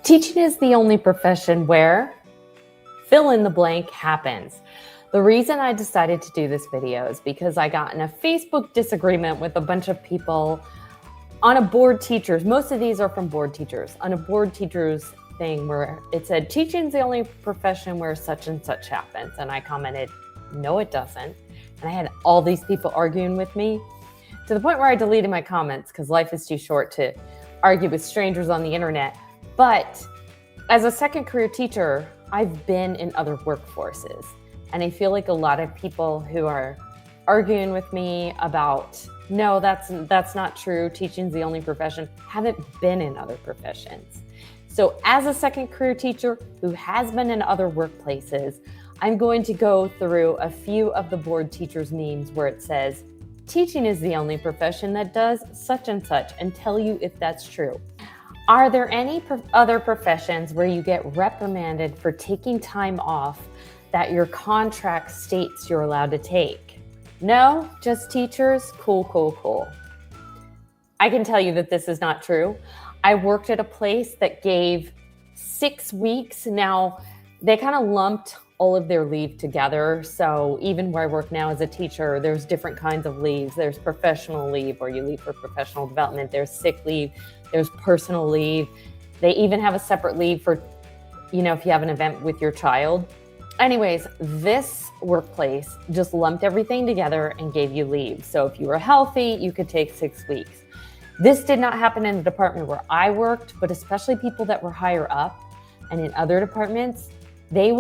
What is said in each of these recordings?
Teaching is the only profession where fill in the blank happens. The reason I decided to do this video is because I got in a Facebook disagreement with a bunch of people on a board teachers. Most of these are from board teachers on a board teachers thing where it said teaching is the only profession where such and such happens. And I commented, no, it doesn't. And I had all these people arguing with me to the point where I deleted my comments because life is too short to argue with strangers on the internet. But as a second career teacher, I've been in other workforces. And I feel like a lot of people who are arguing with me about, no, that's not true, teaching's the only profession, haven't been in other professions. So as a second career teacher who has been in other workplaces, I'm going to go through a few of the board teachers memes where it says, teaching is the only profession that does such and such, and tell you if that's true. Are there any other professions where you get reprimanded for taking time off that your contract states you're allowed to take? No, just teachers? Cool, cool, cool. I can tell you that this is not true. I worked at a place that gave 6 weeks. Now, they kind of lumped all of their leave together. So even where I work now as a teacher, there's different kinds of leaves. There's professional leave where you leave for professional development. There's sick leave. There's personal leave. They even have a separate leave for, if you have an event with your child. Anyways, this workplace just lumped everything together and gave you leave. So if you were healthy, you could take 6 weeks. This did not happen in the department where I worked, but especially people that were higher up and in other departments, they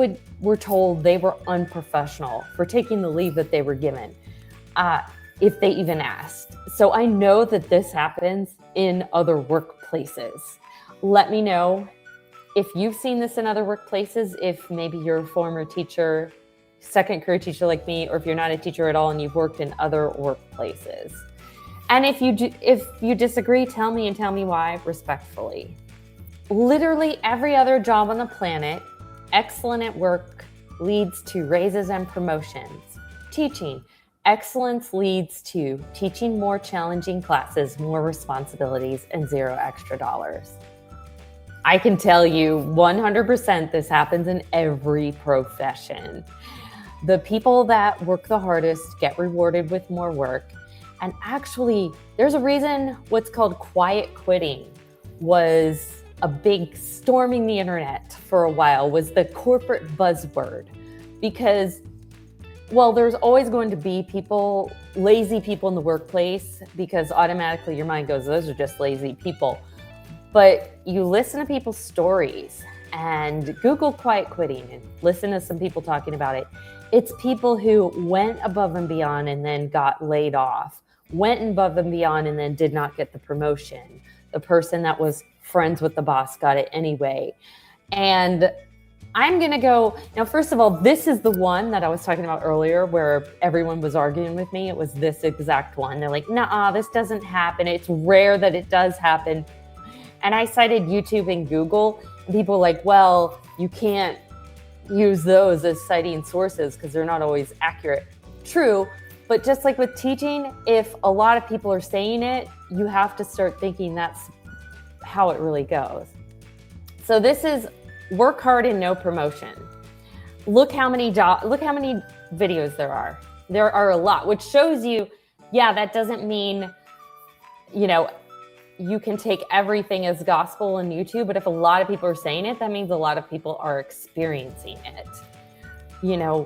were told they were unprofessional for taking the leave that they were given, if they even asked. So I know that this happens in other workplaces. Let me know if you've seen this in other workplaces, if maybe you're a former teacher, second career teacher like me, or if you're not a teacher at all and you've worked in other workplaces. And if you disagree, tell me and tell me why respectfully. Literally every other job on the planet, excellent at work leads to raises and promotions. Teaching, excellence leads to teaching more challenging classes, more responsibilities, and $0 extra. I can tell you 100% this happens in every profession. The people that work the hardest get rewarded with more work. And actually, there's a reason what's called quiet quitting was a big storming the internet for a while, was the corporate buzzword. Because, well, there's always going to be lazy people in the workplace, because automatically your mind goes, those are just lazy people. But you listen to people's stories and Google quiet quitting and listen to some people talking about it. It's people who went above and beyond and then got laid off, went above and beyond and then did not get the promotion. The person that was friends with the boss got it anyway. And I'm going to go, now, first of all, this is the one that I was talking about earlier where everyone was arguing with me. It was this exact one. They're like, nah, this doesn't happen. It's rare that it does happen. And I cited YouTube and Google, and people were like, well, you can't use those as citing sources because they're not always accurate. True, but just like with teaching, if a lot of people are saying it, you have to start thinking that's how it really goes. So this is work hard and no promotion. Look how many videos there are. There are a lot, which shows you, yeah, that doesn't mean, you can take everything as gospel on YouTube, but if a lot of people are saying it, that means a lot of people are experiencing it. No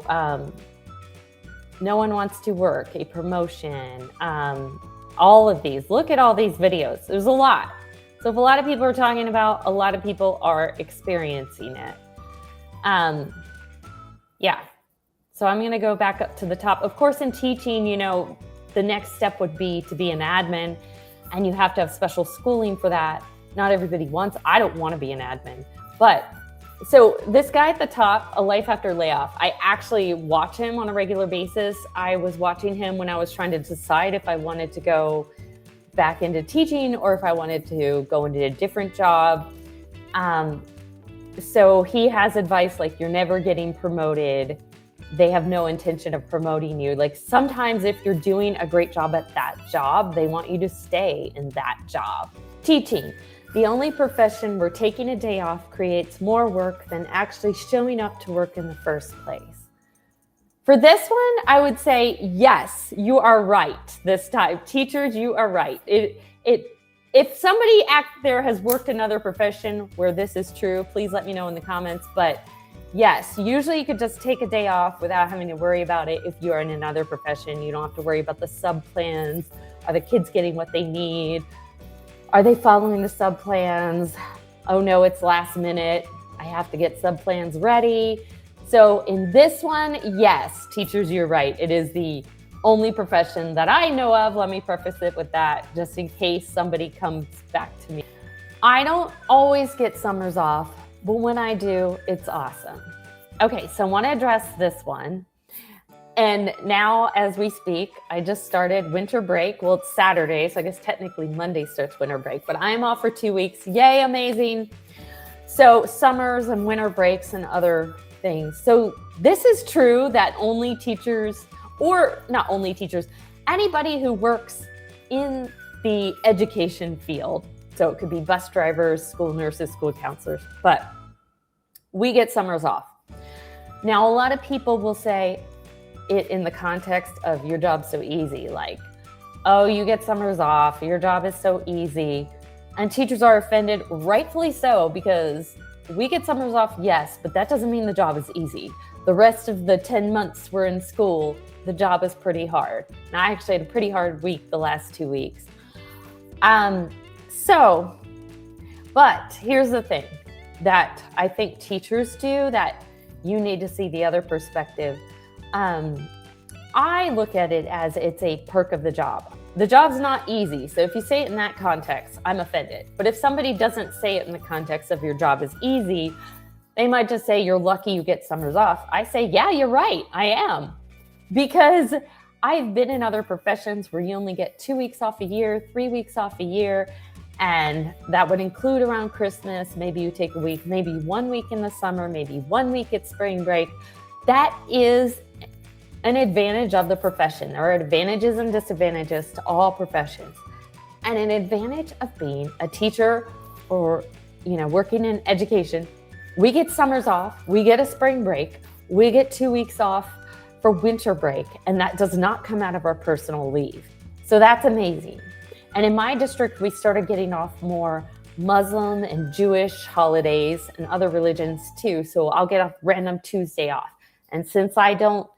one wants to work, a promotion, all of these. Look at all these videos. There's a lot. So if a lot of people are talking about, a lot of people are experiencing it. Yeah. So I'm going to go back up to the top. Of course, in teaching, the next step would be to be an admin, and you have to have special schooling for that. Not everybody wants. I don't want to be an admin. But so this guy at the top, A Life After Layoff, I actually watch him on a regular basis. I was watching him when I was trying to decide if I wanted to go back into teaching or if I wanted to go into a different job. So he has advice like, you're never getting promoted. They have no intention of promoting you. Like sometimes if you're doing a great job at that job, they want you to stay in that job. Teaching. The only profession where taking a day off creates more work than actually showing up to work in the first place. For this one, I would say, yes, you are right this time. Teachers, you are right. If somebody out there has worked another profession where this is true, please let me know in the comments. But yes, usually you could just take a day off without having to worry about it. If you are in another profession, you don't have to worry about the sub plans. Are the kids getting what they need? Are they following the sub plans? Oh no, it's last minute. I have to get sub plans ready. So in this one, yes, teachers, you're right. It is the only profession that I know of. Let me preface it with that, just in case somebody comes back to me. I don't always get summers off, but when I do, it's awesome. Okay, so I want to address this one. And now as we speak, I just started winter break. Well, it's Saturday, so I guess technically Monday starts winter break, but I'm off for 2 weeks. Yay, amazing. So summers and winter breaks and other things. So this is true that only teachers, or not only teachers, anybody who works in the education field. So it could be bus drivers, school nurses, school counselors, but we get summers off. Now, a lot of people will say it in the context of your job's so easy, like, oh, you get summers off, your job is so easy. And teachers are offended, rightfully so, because we get summers off, yes, but that doesn't mean the job is easy. The rest of the 10 months we're in school, the job is pretty hard. And I actually had a pretty hard week the last 2 weeks. But here's the thing that I think teachers do that you need to see the other perspective. I look at it as it's a perk of the job. The job's not easy. So if you say it in that context, I'm offended. But if somebody doesn't say it in the context of your job is easy, they might just say, you're lucky you get summers off. I say, yeah, you're right. I am. Because I've been in other professions where you only get 2 weeks off a year, 3 weeks off a year. And that would include around Christmas. Maybe you take a week, maybe 1 week in the summer, maybe 1 week at spring break. That is an advantage of the profession. There are advantages and disadvantages to all professions. And an advantage of being a teacher or, working in education, we get summers off, we get a spring break, we get 2 weeks off for winter break, and that does not come out of our personal leave. So that's amazing. And in my district, we started getting off more Muslim and Jewish holidays and other religions too. So I'll get a random Tuesday off. And since I don't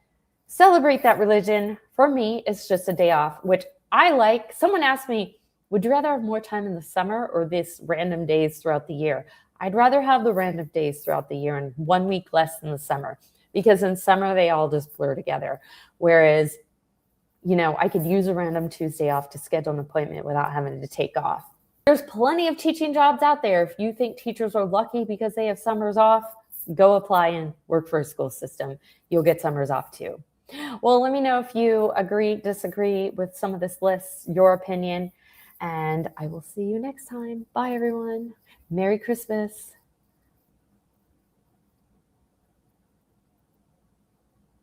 celebrate that religion, for me, it's just a day off, which I like. Someone asked me, would you rather have more time in the summer or this random days throughout the year? I'd rather have the random days throughout the year and 1 week less in the summer, because in summer, they all just blur together. Whereas, I could use a random Tuesday off to schedule an appointment without having to take off. There's plenty of teaching jobs out there. If you think teachers are lucky because they have summers off, go apply and work for a school system. You'll get summers off too. Well, let me know if you agree, disagree with some of this list, your opinion, and I will see you next time. Bye, everyone. Merry Christmas.